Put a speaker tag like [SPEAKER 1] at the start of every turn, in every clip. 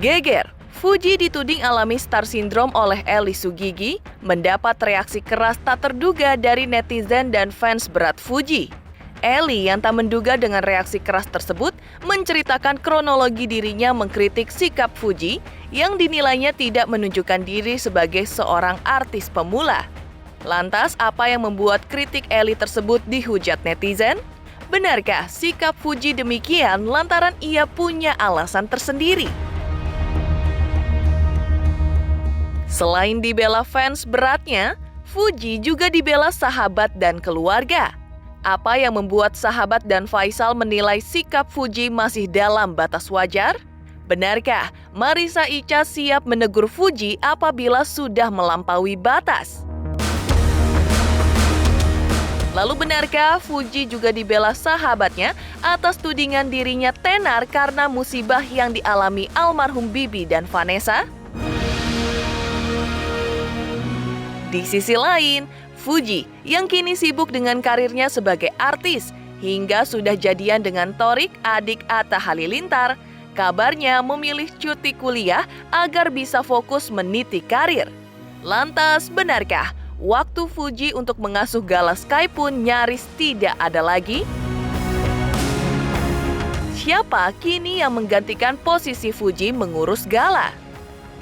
[SPEAKER 1] Geger, Fuji dituding alami star syndrome oleh Ellie Sugigi, mendapat reaksi keras tak terduga dari netizen dan fans berat Fuji. Ellie yang tak menduga dengan reaksi keras tersebut menceritakan kronologi dirinya mengkritik sikap Fuji yang dinilainya tidak menunjukkan diri sebagai seorang artis pemula. Lantas, apa yang membuat kritik Ellie tersebut dihujat netizen? Benarkah sikap Fuji demikian lantaran ia punya alasan tersendiri? Selain dibela fans beratnya, Fuji juga dibela sahabat dan keluarga. Apa yang membuat sahabat dan Faisal menilai sikap Fuji masih dalam batas wajar? Benarkah Marissa Icha siap menegur Fuji apabila sudah melampaui batas? Lalu benarkah Fuji juga dibela sahabatnya atas tudingan dirinya tenar karena musibah yang dialami almarhum Bibi dan Vanessa? Di sisi lain, Fuji yang kini sibuk dengan karirnya sebagai artis hingga sudah jadian dengan Thorik, adik Atta Halilintar, kabarnya memilih cuti kuliah agar bisa fokus meniti karir. Lantas, benarkah waktu Fuji untuk mengasuh Gala Sky pun nyaris tidak ada lagi? Siapa kini yang menggantikan posisi Fuji mengurus Gala?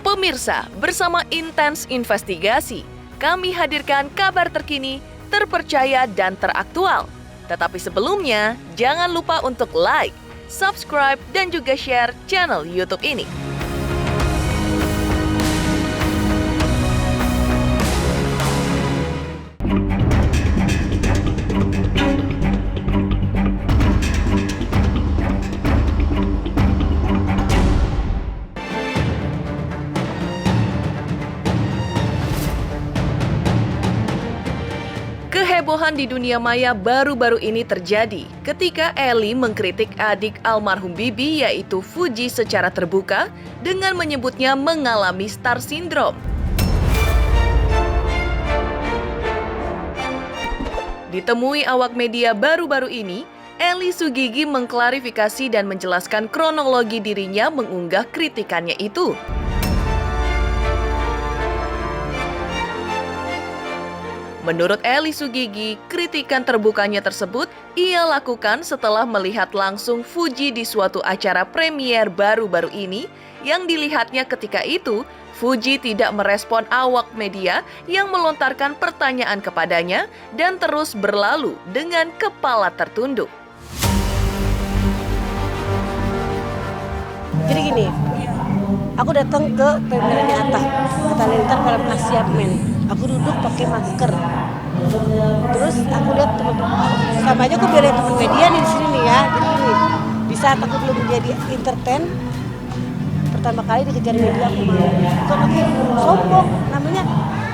[SPEAKER 1] Pemirsa, bersama Intens Investigasi, kami hadirkan kabar terkini, terpercaya, dan teraktual. Tetapi sebelumnya, jangan lupa untuk like, subscribe, dan juga share channel YouTube ini. Kehebohan di dunia maya baru-baru ini terjadi ketika Ellie mengkritik adik almarhum Bibi yaitu Fuji secara terbuka dengan menyebutnya mengalami star syndrome. Ditemui awak media baru-baru ini, Ellie Sugigi mengklarifikasi dan menjelaskan kronologi dirinya mengunggah kritikannya itu. Menurut Ellie Sugigi, kritikan terbukanya tersebut ia lakukan setelah melihat langsung Fuji di suatu acara premier baru-baru ini yang dilihatnya ketika itu Fuji tidak merespon awak media yang melontarkan pertanyaan kepadanya dan terus berlalu dengan kepala tertunduk.
[SPEAKER 2] Jadi gini, aku datang ke premiernya Atta Halilintar film Asia Men. Aku duduk pakai masker. Terus aku lihat teman-teman, sama aja aku lihat teman media nih di sini nih ya. Jadi gini, di saat aku belum menjadi entertain, pertama kali dikejar media aku mau. Bukan aku sombong, namanya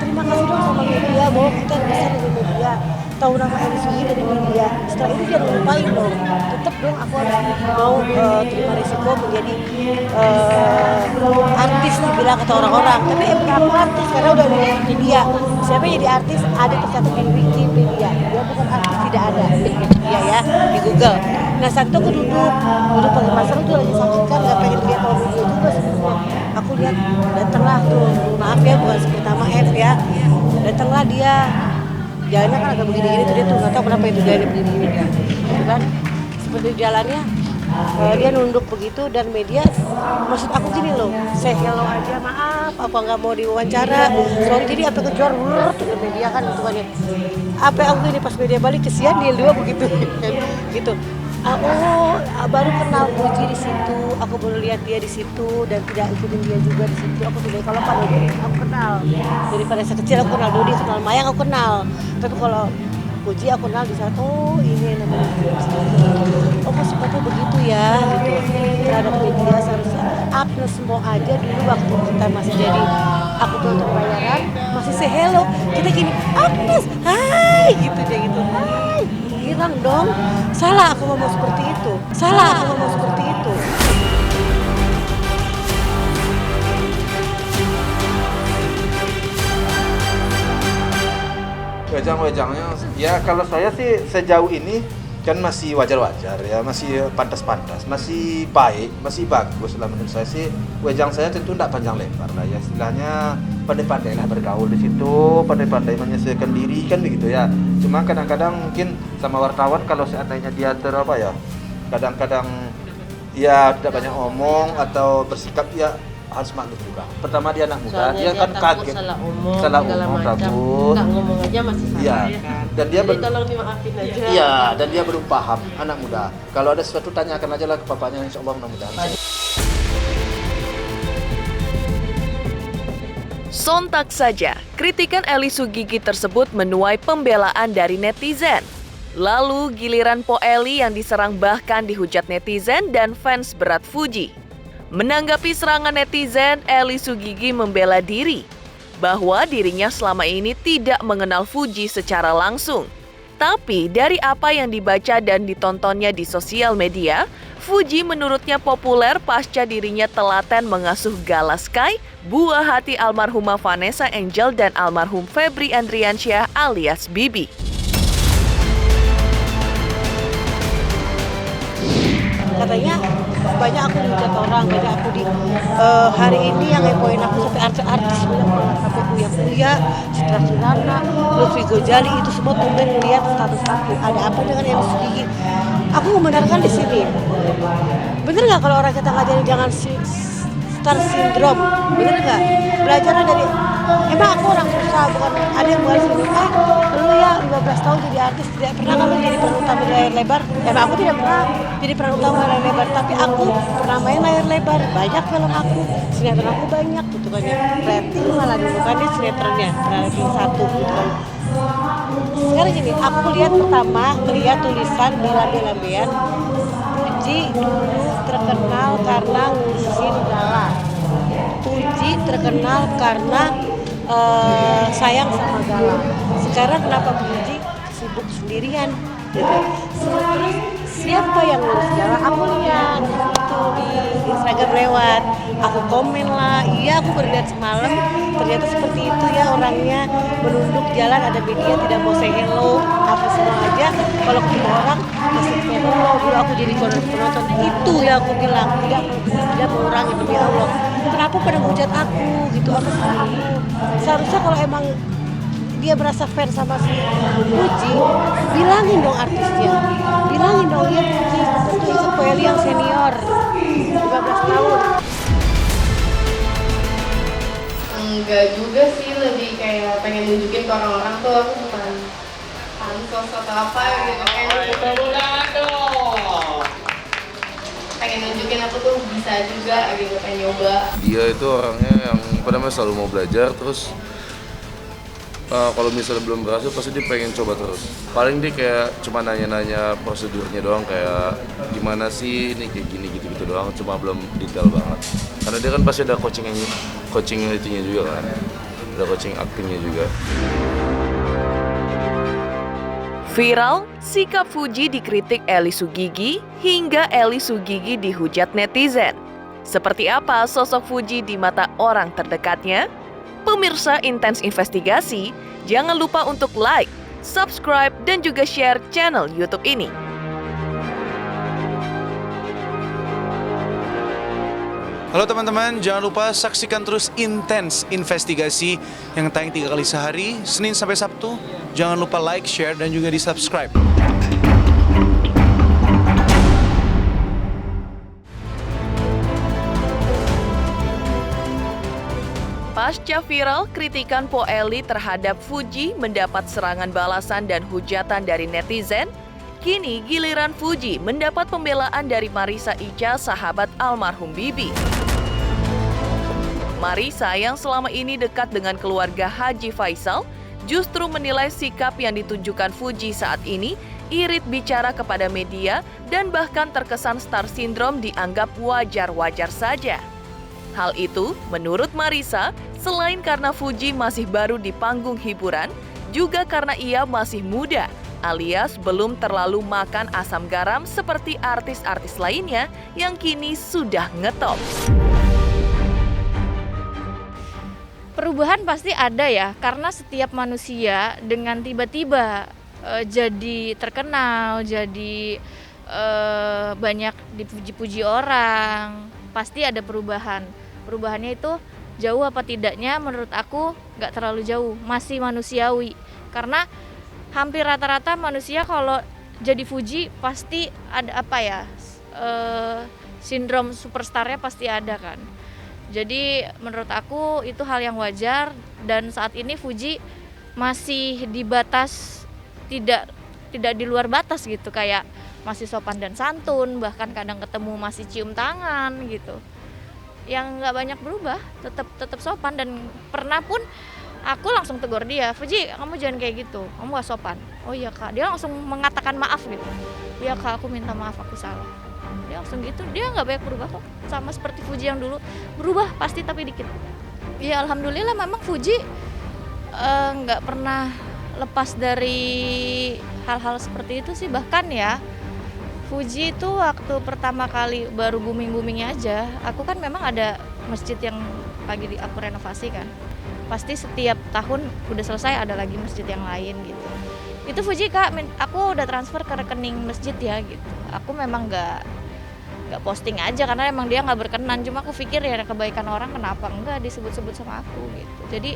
[SPEAKER 2] terima kasih dong sama media bahwa kita bisa dari media. Tahu nama Ellie Sugigi dari media. Setelah itu dia lupain dong. Tetap dong aku harus mau terima risiko menjadi artis dibilang kata orang-orang. Tapi bukan aku artis karena udah ada media. Siapa yang jadi artis ada tercatat di Wikipedia. Dia bukan artis tidak ada di Wikipedia ya di Google. Nah saat itu aku duduk pakai masker tuh lagi sakit kan nggak pengen lihat orang video juga sebenarnya. Aku lihat datanglah tuh maaf ya bukan seperti maaf ya datanglah dia. Jalannya kan agak begini-gini tuh dia tuh nggak tahu kenapa itu jalannya begini-gini dia, kan? Seperti jalannya dia nunduk begitu dan media, maksud aku gini loh, say hello aja maaf, apa nggak mau diwawancara, sorry jadi apa kejuar tuh media kan gitu kan ya, apa aku gini pas media balik kesian dia dua begitu, gitu. Baru kenal Fuji di situ, aku baru lihat dia di situ dan tidak ikutin dia juga di situ. Aku tidak kalau Pak Dodi aku kenal. Daripada saya kecil aku kenal Dodi, kenal Maya aku kenal. Tapi kalau Fuji aku kenal di saat ini namanya Fuji. Seperti begitu ya gitu. Terhadap media seharusnya Agnes mau aja dulu waktu kita masih jadi aku tuh bayaran masih say hello. Kita gini, Agnes, hai gitu deh gitu. Hai. Hilang dong, salah aku ngomong seperti itu,
[SPEAKER 3] Wejang-wejangnya, ya kalau saya sih sejauh ini kan masih wajar-wajar ya, masih pantas-pantas, masih baik, masih bagus lah menurut saya sih. Wejang saya tentu tidak panjang lebar lah ya, istilahnya pandai-pandai lah bergaul di situ, pandai-pandai menyesuaikan diri kan begitu ya. Cuma kadang-kadang mungkin sama wartawan kalau seandainya dia kadang-kadang ya tidak banyak ngomong atau bersikap ya harus maklum juga. Pertama dia anak muda,
[SPEAKER 4] Soalnya
[SPEAKER 3] dia kan
[SPEAKER 4] takut
[SPEAKER 3] kaget,
[SPEAKER 4] salah omong,
[SPEAKER 3] salah
[SPEAKER 4] segala
[SPEAKER 3] omong,
[SPEAKER 4] macam.
[SPEAKER 3] takut.
[SPEAKER 4] Nggak ngomong aja masih salah
[SPEAKER 3] Iya.
[SPEAKER 4] ya kan.
[SPEAKER 3] Dan dia
[SPEAKER 4] Jadi tolong dimaafin aja.
[SPEAKER 3] Iya, dan dia belum paham, anak muda. Kalau ada sesuatu tanyakan aja lah ke bapaknya, insya Allah mudah-mudahan.
[SPEAKER 1] Sontak saja, kritikan Eli Sugigi tersebut menuai pembelaan dari netizen. Lalu giliran Po Eli yang diserang bahkan dihujat netizen dan fans berat Fuji. Menanggapi serangan netizen, Eli Sugigi membela diri bahwa dirinya selama ini tidak mengenal Fuji secara langsung. Tapi dari apa yang dibaca dan ditontonnya di sosial media, Fuji menurutnya populer pasca dirinya telaten mengasuh Gala Sky, buah hati almarhumah Vanessa Angel dan almarhum Febri Andriansyah alias Bibi.
[SPEAKER 2] Katanya banyak aku dihujat orang, banyak aku di hari ini yang ngepoin aku sampai artis-artis bilang sampai Uya, Citra Kirana, Lutfi Gojali itu semua tumben melihat status aku. Ada apa dengan Eli Sugigi? Aku membenarkan di sini. Bener nggak kalau orang kita ngajarin jangan star syndrome? Bener nggak? Belajarnya dari emang aku orang susah, bukan ada yang bukan sini. Lu ya 15 tahun jadi artis tidak pernah kamu jadi peran utama di layar lebar. Emang aku tidak pernah jadi peran utama layar lebar, tapi aku pernah main layar lebar. Banyak film aku, sinetron aku banyak gitu kan ya. Rating malah dulu kan dia sinetronnya, rating 1 gitu kan. Sekarang gini, aku lihat pertama melihat tulisan di lambe-lambean Puji dulu terkenal karena ngurusin Gala. Puji terkenal karena sayang sama Gala. Sekarang kenapa Puji sibuk sendirian gitu. Terus siapa yang ngurus Gala? Aku lihat itu di Instagram lewat. Aku komen lah, iya aku berlihat semalam ternyata seperti itu ya orangnya, menunduk jalan ada media tidak mau say hello apa semua aja, kalau ketemu orang masih say hello. Dulu aku jadi penonton itu ya aku bilang tidak mengurangi demi Allah. Kenapa pada hujat aku gitu, apa sih? Seharusnya kalau emang dia merasa fans sama si Puji, bilangin dong artisnya, bilangin dong ya Puji tentu ikut Po Eli yang senior 15 tahun.
[SPEAKER 5] Enggak juga sih, lebih kayak pengen nunjukin ke orang-orang tuh aku bukan pansos atau apa gitu kan. Pengen nunjukin aku tuh bisa juga gitu, pengen nyoba.
[SPEAKER 6] Dia itu orangnya yang selalu mau belajar, terus kalau misalnya belum berhasil pasti dia pengen coba terus. Paling dia kayak cuma nanya-nanya prosedurnya doang, kayak gimana sih ini kayak gini gitu-gitu doang, cuma belum detail banget. Karena dia kan pasti ada coaching itunya juga kan, ada coaching actingnya juga.
[SPEAKER 1] Viral, sikap Fuji dikritik Eli Sugigi hingga Eli Sugigi dihujat netizen. Seperti apa sosok Fuji di mata orang terdekatnya? Pemirsa Intens Investigasi, jangan lupa untuk like, subscribe, dan juga share channel YouTube ini.
[SPEAKER 7] Halo teman-teman, jangan lupa saksikan terus Intens Investigasi yang tayang 3 kali sehari, Senin sampai Sabtu. Jangan lupa like, share, dan juga di-subscribe.
[SPEAKER 1] Pasca viral, kritikan Po Eli terhadap Fuji mendapat serangan balasan dan hujatan dari netizen. Kini giliran Fuji mendapat pembelaan dari Marissa Ica, sahabat almarhum Bibi. Marissa yang selama ini dekat dengan keluarga Haji Faisal justru menilai sikap yang ditunjukkan Fuji saat ini irit bicara kepada media dan bahkan terkesan star syndrome dianggap wajar-wajar saja. Hal itu, menurut Marissa, selain karena Fuji masih baru di panggung hiburan, juga karena ia masih muda, alias belum terlalu makan asam garam seperti artis-artis lainnya yang kini sudah ngetop.
[SPEAKER 8] Perubahan pasti ada ya, karena setiap manusia dengan tiba-tiba jadi terkenal, jadi banyak dipuji-puji orang, pasti ada perubahan. Perubahannya itu jauh apa tidaknya menurut aku nggak terlalu jauh, masih manusiawi. Karena hampir rata-rata manusia kalau jadi Fuji pasti ada sindrom superstarnya pasti ada kan. Jadi menurut aku itu hal yang wajar, dan saat ini Fuji masih di batas tidak di luar batas gitu, kayak masih sopan dan santun, bahkan kadang ketemu masih cium tangan gitu. Yang nggak banyak berubah, tetap sopan. Dan pernah pun aku langsung tegur dia, Fuji kamu jangan kayak gitu, kamu nggak sopan. Oh iya kak, dia langsung mengatakan maaf gitu. Iya kak, aku minta maaf, aku salah. Dia langsung gitu, dia nggak banyak berubah kok, sama seperti Fuji yang dulu. Berubah pasti tapi dikit. Ya alhamdulillah memang Fuji nggak pernah lepas dari hal-hal seperti itu sih. Bahkan ya Fuji itu waktu pertama kali baru booming-boomingnya aja, aku kan memang ada masjid yang lagi aku renovasi kan. Pasti setiap tahun udah selesai ada lagi masjid yang lain gitu. Itu Fuji kak, aku udah transfer ke rekening masjid ya gitu. Aku memang nggak posting aja karena emang dia nggak berkenan. Cuma aku pikir ya kebaikan orang kenapa enggak disebut-sebut sama aku gitu. Jadi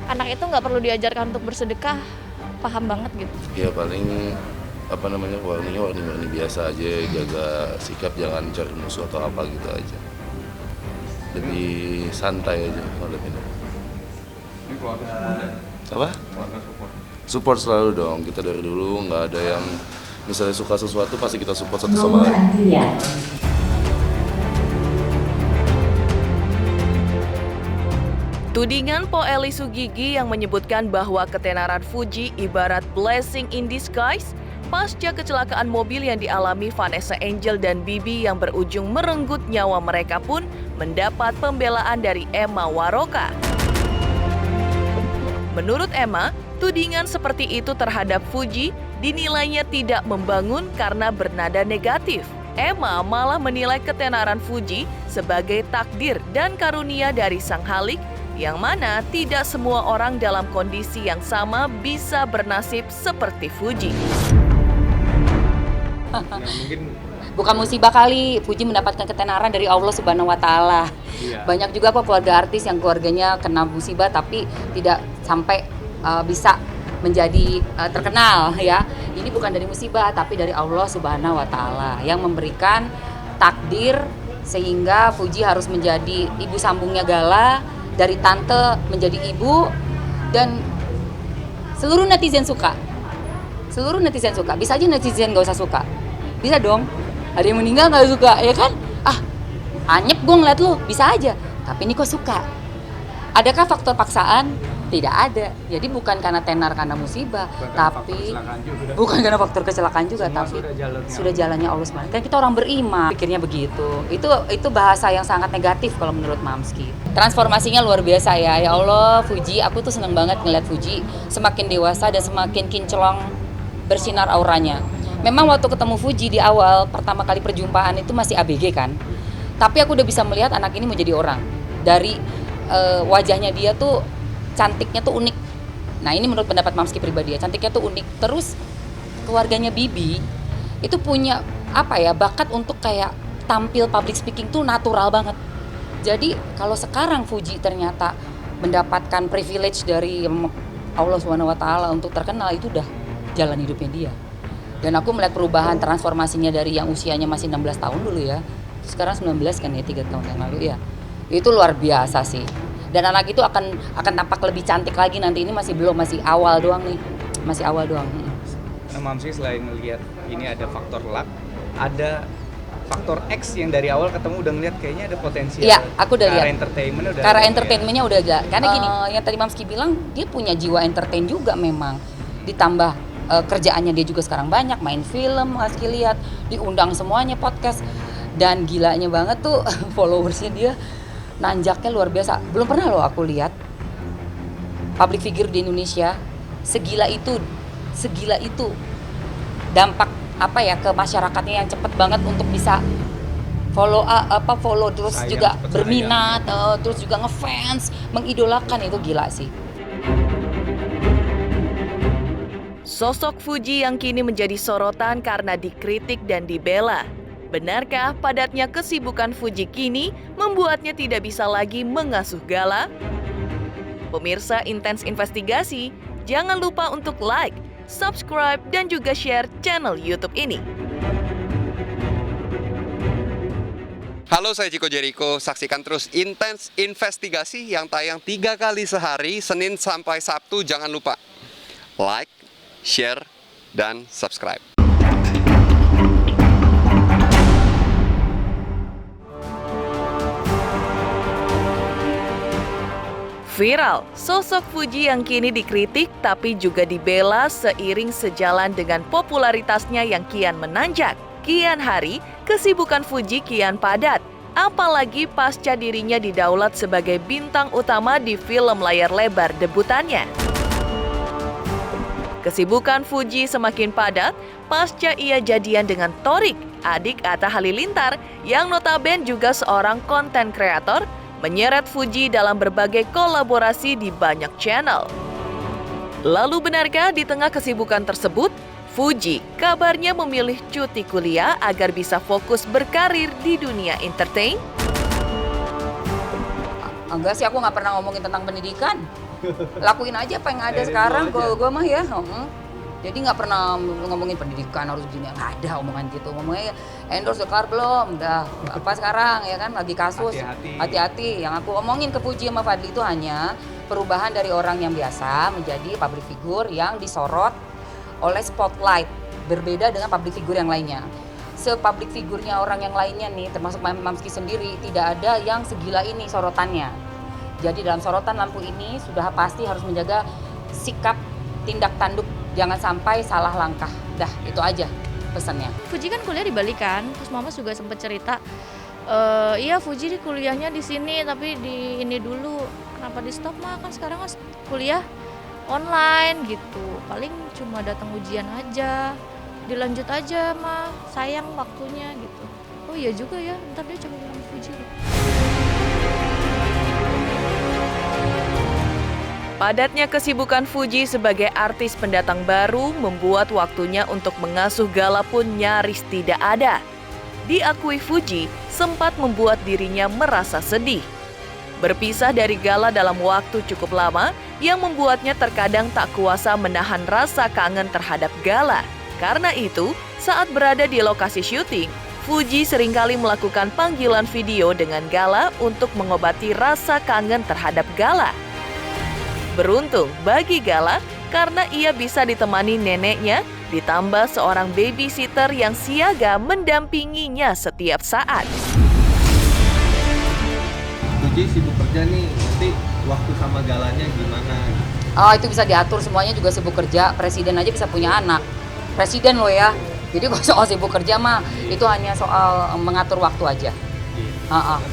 [SPEAKER 8] anak itu nggak perlu diajarkan untuk bersedekah, paham banget gitu.
[SPEAKER 6] Ya paling warning biasa aja, jaga sikap, jangan cari musuh atau apa gitu aja. Lebih santai aja kalau ini. Apa? Support selalu dong. Kita dari dulu nggak ada yang misalnya suka sesuatu pasti kita support satu sama lain.
[SPEAKER 1] Tudingan Po Eli Sugigi yang menyebutkan bahwa ketenaran Fuji ibarat blessing in disguise pasca kecelakaan mobil yang dialami Vanessa Angel dan Bibi yang berujung merenggut nyawa mereka pun mendapat pembelaan dari Emma Waroka. Menurut Emma, tudingan seperti itu terhadap Fuji dinilainya tidak membangun karena bernada negatif. Emma malah menilai ketenaran Fuji sebagai takdir dan karunia dari Sang Khalik, yang mana tidak semua orang dalam kondisi yang sama bisa bernasib seperti Fuji.
[SPEAKER 9] Bukan musibah kali, Fuji mendapatkan ketenaran dari Allah Subhanahu wa Ta'ala. Banyak juga keluarga artis yang keluarganya kena musibah tapi tidak sampai bisa menjadi terkenal ya. Ini bukan dari musibah tapi dari Allah Subhanahu wa Ta'ala yang memberikan takdir sehingga Fuji harus menjadi ibu sambungnya Gala, dari tante menjadi ibu, dan seluruh netizen suka. Bisa aja netizen gak usah suka, bisa dong. Ada yang meninggal gak suka, ya kan? Anyep gue ngeliat lu, bisa aja. Tapi ini kok suka? Adakah faktor paksaan? Tidak ada. Jadi bukan karena tenar karena musibah, tapi bukan karena faktor kecelakaan juga, tapi sudah jalannya Allah SWT. Kan kita orang beriman, pikirnya begitu. Itu bahasa yang sangat negatif kalau menurut Mamski. Transformasinya luar biasa ya. Ya Allah, Fuji, aku tuh seneng banget ngeliat Fuji semakin dewasa dan semakin kinclong bersinar auranya. Memang waktu ketemu Fuji di awal pertama kali perjumpaan itu masih ABG kan. Tapi aku udah bisa melihat anak ini menjadi orang. Dari wajahnya dia tuh cantiknya tuh unik. Nah ini menurut pendapat Mamski pribadi ya, cantiknya tuh unik. Terus keluarganya Bibi itu punya bakat untuk kayak tampil public speaking tuh natural banget. Jadi kalau sekarang Fuji ternyata mendapatkan privilege dari Allah Subhanahu wa Ta'ala untuk terkenal, itu udah jalan hidupnya dia. Dan aku melihat perubahan transformasinya dari yang usianya masih 16 tahun dulu ya, sekarang 19 kan ya, 3 tahun yang lalu ya. Itu luar biasa sih. Dan anak itu akan tampak lebih cantik lagi nanti. Ini masih awal doang nih. Masih awal doang.
[SPEAKER 10] Nah, Mamski selain ngelihat ini ada faktor luck, ada faktor X yang dari awal ketemu udah ngelihat kayaknya ada potensi.
[SPEAKER 9] Iya, aku udah lihat.
[SPEAKER 10] Cara
[SPEAKER 9] entertainmentnya udah ada. Karena gini, yang tadi Mamski bilang dia punya jiwa entertain juga memang. Ditambah kerjaannya dia juga sekarang banyak, main film, Mamski lihat, diundang semuanya podcast. Dan gilanya banget tuh followersnya dia nanjaknya luar biasa. Belum pernah loh aku lihat public figure di Indonesia segila itu dampak ke masyarakatnya yang cepet banget untuk bisa follow terus juga berminat, terus juga ngefans, mengidolakan. Itu gila sih.
[SPEAKER 1] Sosok Fuji yang kini menjadi sorotan karena dikritik dan dibela. Benarkah padatnya kesibukan Fuji kini membuatnya tidak bisa lagi mengasuh Gala? Pemirsa Intens Investigasi, jangan lupa untuk like, subscribe, dan juga share channel YouTube ini.
[SPEAKER 11] Halo, saya Chico Jericho. Saksikan terus Intens Investigasi yang tayang 3 kali sehari, Senin sampai Sabtu. Jangan lupa like, share, dan subscribe.
[SPEAKER 1] Viral, sosok Fuji yang kini dikritik tapi juga dibela seiring sejalan dengan popularitasnya yang kian menanjak. Kian hari, kesibukan Fuji kian padat, apalagi pasca dirinya didaulat sebagai bintang utama di film layar lebar debutannya. Kesibukan Fuji semakin padat pasca ia jadian dengan Thorik, adik Atta Halilintar yang notabene juga seorang konten kreator, menyeret Fuji dalam berbagai kolaborasi di banyak channel. Lalu benarkah di tengah kesibukan tersebut, Fuji kabarnya memilih cuti kuliah agar bisa fokus berkarir di dunia entertain?
[SPEAKER 9] Enggak sih, aku nggak pernah ngomongin tentang pendidikan. Lakuin aja apa yang ada sekarang, kalau gue mah ya. Jadi nggak pernah ngomongin pendidikan harus begini, nggak ada omongan gitu. Ngomongnya endorse the car belum, udah apa sekarang ya kan, lagi kasus, hati-hati. Yang aku omongin ke Fuji sama Fadli itu hanya perubahan dari orang yang biasa menjadi public figure yang disorot oleh spotlight, berbeda dengan public figure yang lainnya. Se-public figurnya orang yang lainnya nih, termasuk Mamski sendiri, tidak ada yang segila ini sorotannya. Jadi dalam sorotan lampu ini sudah pasti harus menjaga sikap, tindak tanduk, jangan sampai salah langkah. Dah, itu aja pesannya.
[SPEAKER 8] Fuji kan kuliah di Bali kan, terus Mama juga sempat cerita, iya Fuji di kuliahnya di sini tapi di ini dulu, kenapa di stop mah, kan sekarang kuliah online gitu, paling cuma datang ujian aja, dilanjut aja mah, sayang waktunya gitu. Oh iya juga ya, ntar dia coba bilang Fuji.
[SPEAKER 1] Padatnya kesibukan Fuji sebagai artis pendatang baru membuat waktunya untuk mengasuh Gala pun nyaris tidak ada. Diakui Fuji sempat membuat dirinya merasa sedih. Berpisah dari Gala dalam waktu cukup lama yang membuatnya terkadang tak kuasa menahan rasa kangen terhadap Gala. Karena itu, saat berada di lokasi syuting, Fuji seringkali melakukan panggilan video dengan Gala untuk mengobati rasa kangen terhadap Gala. Beruntung bagi Gala karena ia bisa ditemani neneknya, ditambah seorang babysitter yang siaga mendampinginya setiap saat.
[SPEAKER 10] Fuji sibuk kerja nih, nanti waktu sama Galanya gimana?
[SPEAKER 9] Oh, itu bisa diatur, semuanya juga sibuk kerja. Presiden aja bisa punya anak. Presiden loh ya. Jadi kalau soal sibuk kerja mah itu hanya soal mengatur waktu aja.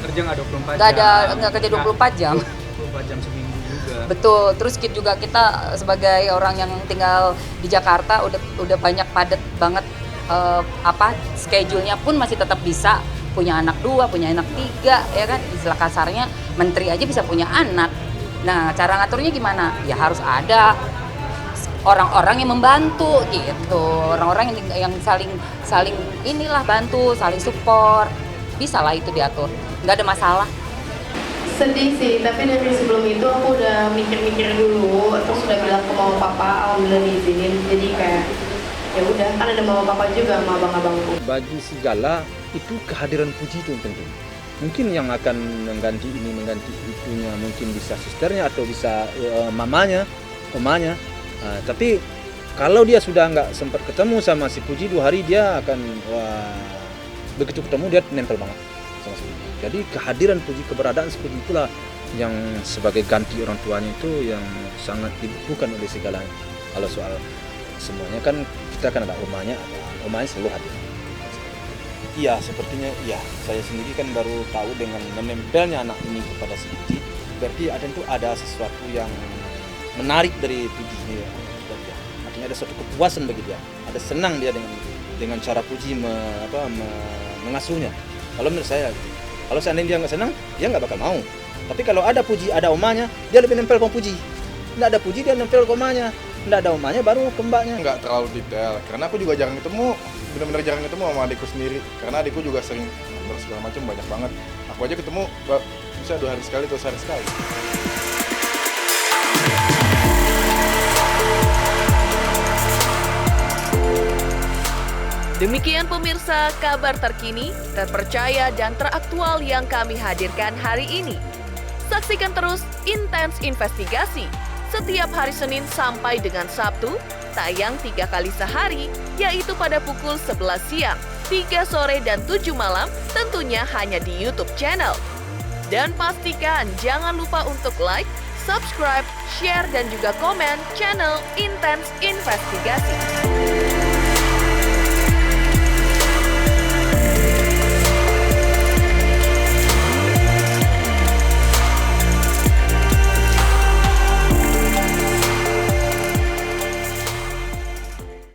[SPEAKER 10] Kerja nggak 24 jam.
[SPEAKER 9] Nggak kerja 24 jam.
[SPEAKER 10] 24 jam seminggu juga.
[SPEAKER 9] Betul. Terus kita sebagai orang yang tinggal di Jakarta udah banyak padat banget, schedule-nya pun masih tetap bisa punya anak 2, punya anak 3, ya kan, istilah kasarnya menteri aja bisa punya anak. Nah, cara ngaturnya gimana? Ya harus ada orang-orang yang membantu gitu, orang-orang yang saling inilah bantu, saling support, bisa lah itu diatur, nggak ada masalah.
[SPEAKER 5] Sedih sih, tapi dari sebelum itu aku udah mikir-mikir dulu, terus udah bilang ke mama papa, alhamdulillah diizinin. Jadi kayak ya udah, kan ada mama papa juga sama abang-abangku.
[SPEAKER 12] Bagi si Gala itu kehadiran Fuji itu penting. Mungkin yang akan mengganti ini mengganti itunya, mungkin bisa susternya atau bisa mamanya, omanya. Tapi kalau dia sudah nggak sempat ketemu sama si Fuji 2 hari, dia akan begitu ketemu dia nempel banget sama si Fuji. Jadi kehadiran Fuji, keberadaan si Fuji itulah yang sebagai ganti orang tuanya itu yang sangat dibutuhkan oleh si Gala. Kalau soal semuanya kan kita kan ada omanya selalu hadir. Iya, sepertinya iya. Saya sendiri kan baru tahu dengan menempelnya anak ini kepada si Fuji, berarti ada sesuatu yang menarik dari Fuji ini. Artinya ada suatu kepuasan bagi dia. Ada senang dia dengan cara Fuji mengasuhnya. Kalau menurut saya, kalau seandainya dia nggak senang, dia nggak bakal mau. Tapi kalau ada Fuji, ada omanya, dia lebih nempel ke Fuji. Nggak ada Fuji, dia nempel ke omanya. nggak ada mamanya baru ke mbaknya.
[SPEAKER 13] Nggak terlalu detail, karena aku juga jarang ketemu, benar-benar jarang ketemu sama adikku sendiri. Karena adikku juga sering segala macam, banyak banget. Aku aja ketemu bisa 2 hari sekali atau sehari sekali.
[SPEAKER 1] Demikian pemirsa, kabar terkini, terpercaya dan teraktual yang kami hadirkan hari ini. Saksikan terus Intens Investigasi setiap hari Senin sampai dengan Sabtu, tayang 3 kali sehari, yaitu pada pukul 11 siang, 3 sore, dan 7 malam, tentunya hanya di YouTube channel. Dan pastikan jangan lupa untuk like, subscribe, share, dan juga komen channel Intens Investigasi.